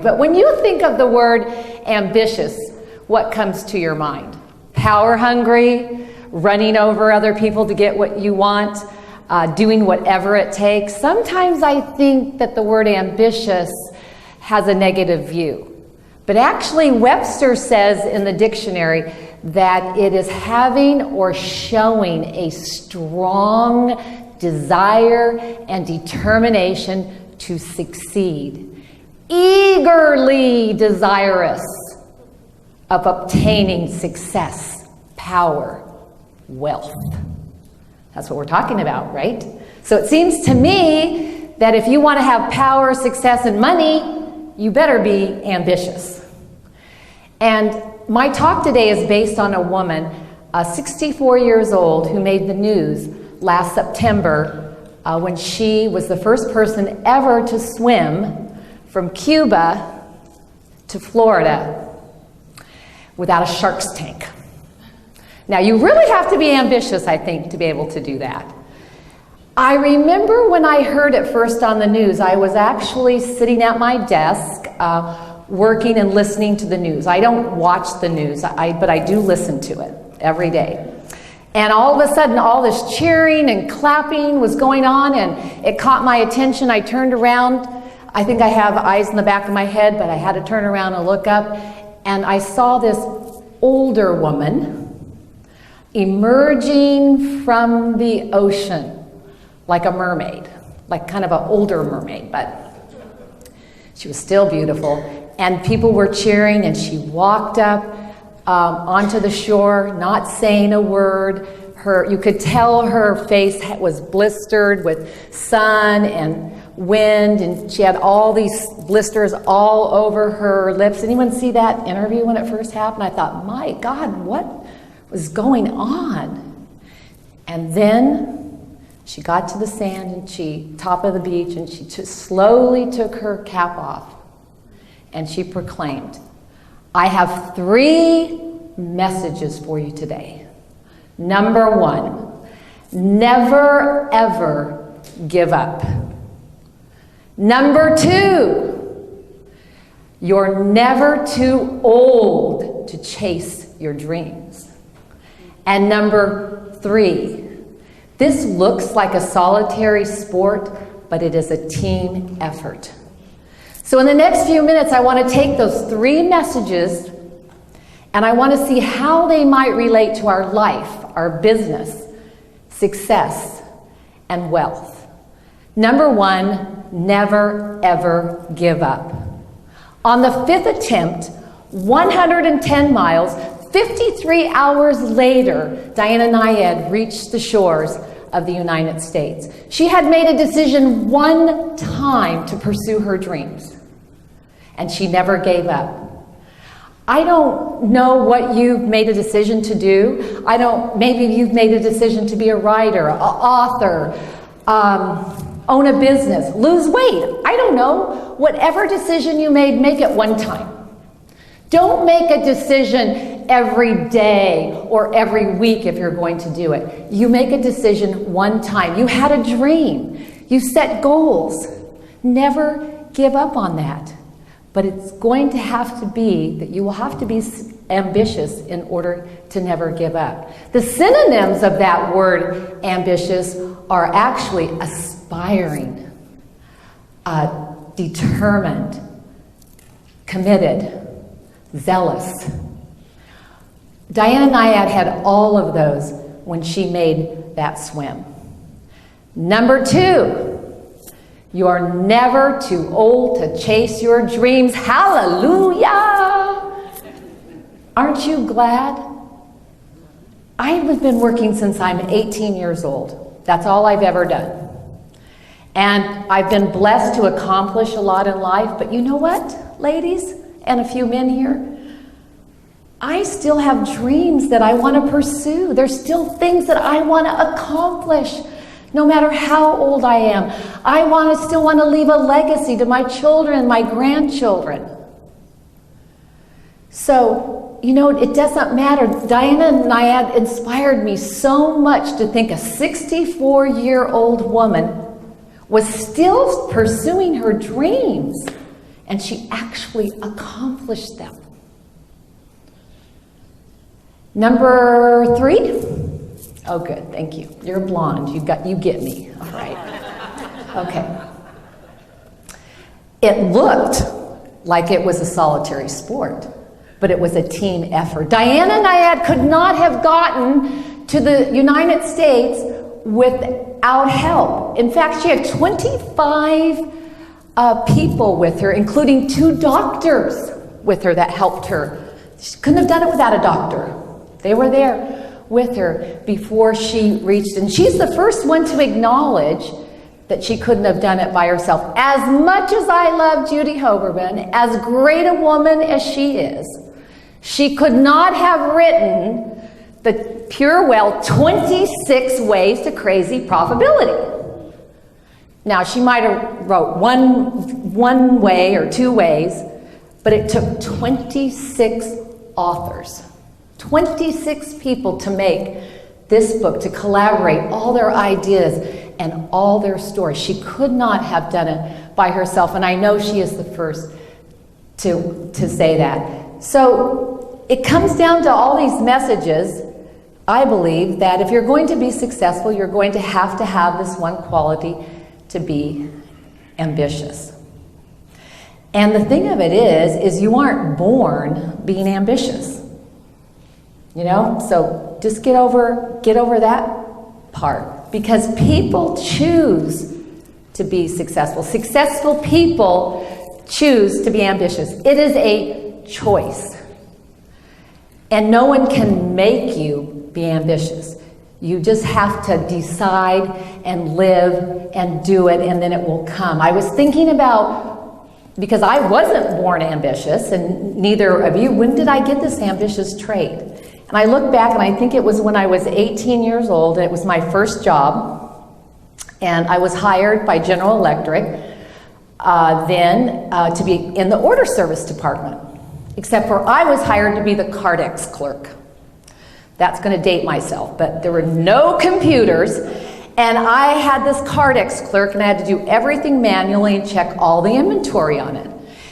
But when you think of the word ambitious, what comes to your mind? Power hungry, running over other people to get what you want, doing whatever it takes. Sometimes I think that the word ambitious has a negative view. But actually Webster says in the dictionary that it is having or showing a strong desire and determination to succeed, eagerly desirous of obtaining success, power, wealth. That's what we're talking about, right? So it seems to me that if you want to have power, success, and money, you better be ambitious. And my talk today is based on a woman, 64 years old, who made the news last September when she was the first person ever to swim from Cuba to Florida without a shark's tank. Now, you really have to be ambitious, I think, to be able to do that. I remember when I heard it first on the news, I was actually sitting at my desk working and listening to the news. I don't watch the news, but I do listen to it every day. And all of a sudden, all this cheering and clapping was going on, and it caught my attention. I turned around. I think I have eyes in the back of my head, but I had to turn around and look up, and I saw this older woman emerging from the ocean like a mermaid, like kind of an older mermaid, but she was still beautiful. And people were cheering, and she walked up onto the shore, not saying a word. You could tell her face was blistered with sun and wind, and she had all these blisters all over her lips. Anyone see that interview when it first happened? I thought, my God, what was going on? And then she got to the sand and top of the beach, and she slowly took her cap off, and she proclaimed, I have 3 messages for you today. Number 1, never ever give up. Number 2, you're never too old to chase your dreams. And number 3, this looks like a solitary sport, but it is a team effort. So in the next few minutes, I want to take those 3 messages, and I want to see how they might relate to our life, our business, success, and wealth. Number 1, never ever give up. On the 5th attempt, 110 miles, 53 hours later, Diana Nyad reached the shores of the United States. She had made a decision one time to pursue her dreams, and she never gave up. I don't know what you've made a decision to do. Maybe you've made a decision to be a writer, an author, own a business, lose weight. I don't know. Whatever decision you made, make it one time. Don't make a decision every day or every week if you're going to do it. You make a decision one time. You had a dream. You set goals. Never give up on that. But it's going to have to be that you will have to be ambitious in order to never give up. The synonyms of that word ambitious are actually aspiring, determined, committed, zealous. Diana Nyad had all of those when she made that swim. Number 2, you're never too old to chase your dreams. Hallelujah! Aren't you glad? I've been working since I'm 18 years old. That's all I've ever done. And I've been blessed to accomplish a lot in life. But you know what, ladies, and a few men here? I still have dreams that I want to pursue. There's still things that I want to accomplish. No matter how old I am, I still want to leave a legacy to my children and my grandchildren. So, it doesn't matter. Diana Nyad inspired me so much to think a 64-year-old woman was still pursuing her dreams and she actually accomplished them. Number 3. Oh, good, thank you. You're blonde, you get me, all right. Okay. It looked like it was a solitary sport, but it was a team effort. Diana Nyad could not have gotten to the United States without help. In fact, she had 25 people with her, including 2 doctors with her that helped her. She couldn't have done it without a doctor. They were there with her before she reached, and she's the first one to acknowledge that she couldn't have done it by herself. As much as I love Judy Hoberman, as great a woman as she is, she could not have written the Purewell 26 Ways to Crazy Profitability. Now, she might have wrote one way or 2 ways, but it took 26 authors, 26 people to make this book, to collaborate all their ideas and all their stories. She could not have done it by herself, and I know she is the first to say that. So it comes down to all these messages. I believe that if you're going to be successful, you're going to have this one quality, to be ambitious. And the thing of it is you aren't born being ambitious. You know, so just get over that part, because people choose to be successful. Successful people choose to be ambitious. It is a choice. And no one can make you be ambitious. You just have to decide and live and do it, and then it will come. I was thinking about, because I wasn't born ambitious, and neither of you, when did I get this ambitious trait? And I look back, and I think it was when I was 18 years old, and it was my first job, and I was hired by General Electric then to be in the order service department, except for I was hired to be the Cardex clerk. That's going to date myself, but there were no computers, and I had this Cardex clerk, and I had to do everything manually and check all the inventory on it.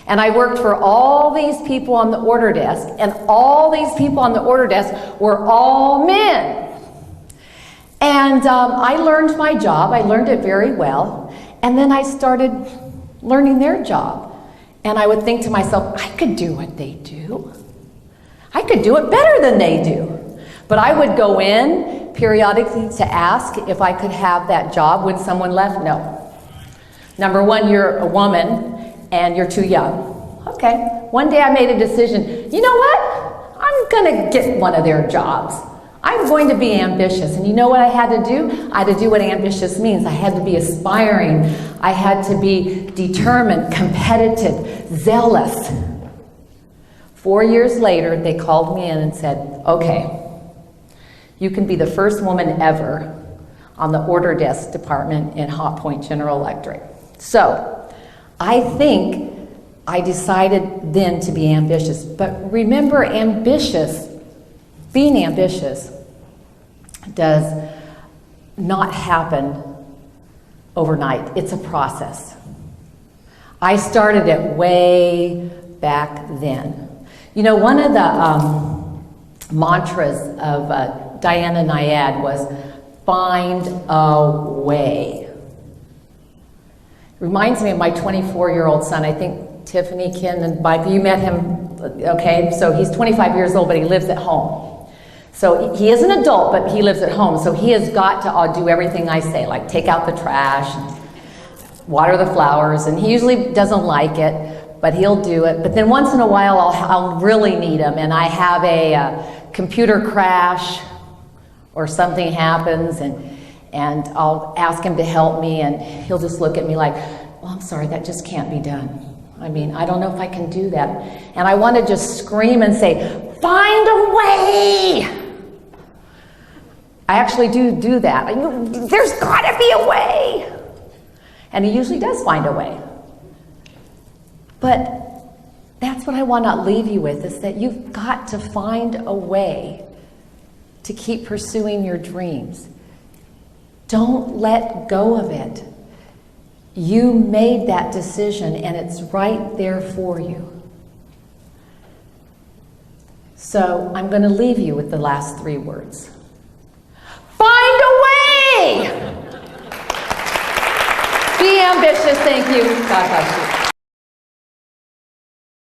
And I worked for all these people on the order desk, and all these people on the order desk were all men. And I learned my job. I learned it very well. And then I started learning their job. And I would think to myself, I could do what they do. I could do it better than they do. But I would go in periodically to ask if I could have that job when someone left. No. Number one, you're a woman and you're too young. Okay. One day I made a decision. You know what? I'm going to get one of their jobs. I'm going to be ambitious. And you know what I had to do? I had to do what ambitious means. I had to be aspiring. I had to be determined, competitive, zealous. 4 years later, they called me in and said, okay, you can be the first woman ever on the order desk department in Hot Point General Electric. So I think I decided then to be ambitious. But remember, being ambitious does not happen overnight. It's a process. I started it way back then. You know, one of the mantras of Diana Nyad was, find a way. Reminds me of my 24-year-old son. I think Tiffany, Ken, and Mike, you met him, okay? So he's 25 years old, but he lives at home. So he is an adult, but he lives at home. So he has got to do everything I say, like take out the trash, water the flowers, and he usually doesn't like it, but he'll do it. But then once in a while, I'll really need him, and I have a computer crash, or something happens, and I'll ask him to help me, and he'll just look at me like, well, I'm sorry, that just can't be done. I mean, I don't know if I can do that. And I want to just scream and say, find a way! I actually do that. There's got to be a way! And he usually does find a way. But that's what I want to leave you with, is that you've got to find a way to keep pursuing your dreams. Don't let go of it. You made that decision, and it's right there for you. So I'm going to leave you with the last 3 words. Find a way! Be ambitious. Thank you. God bless you.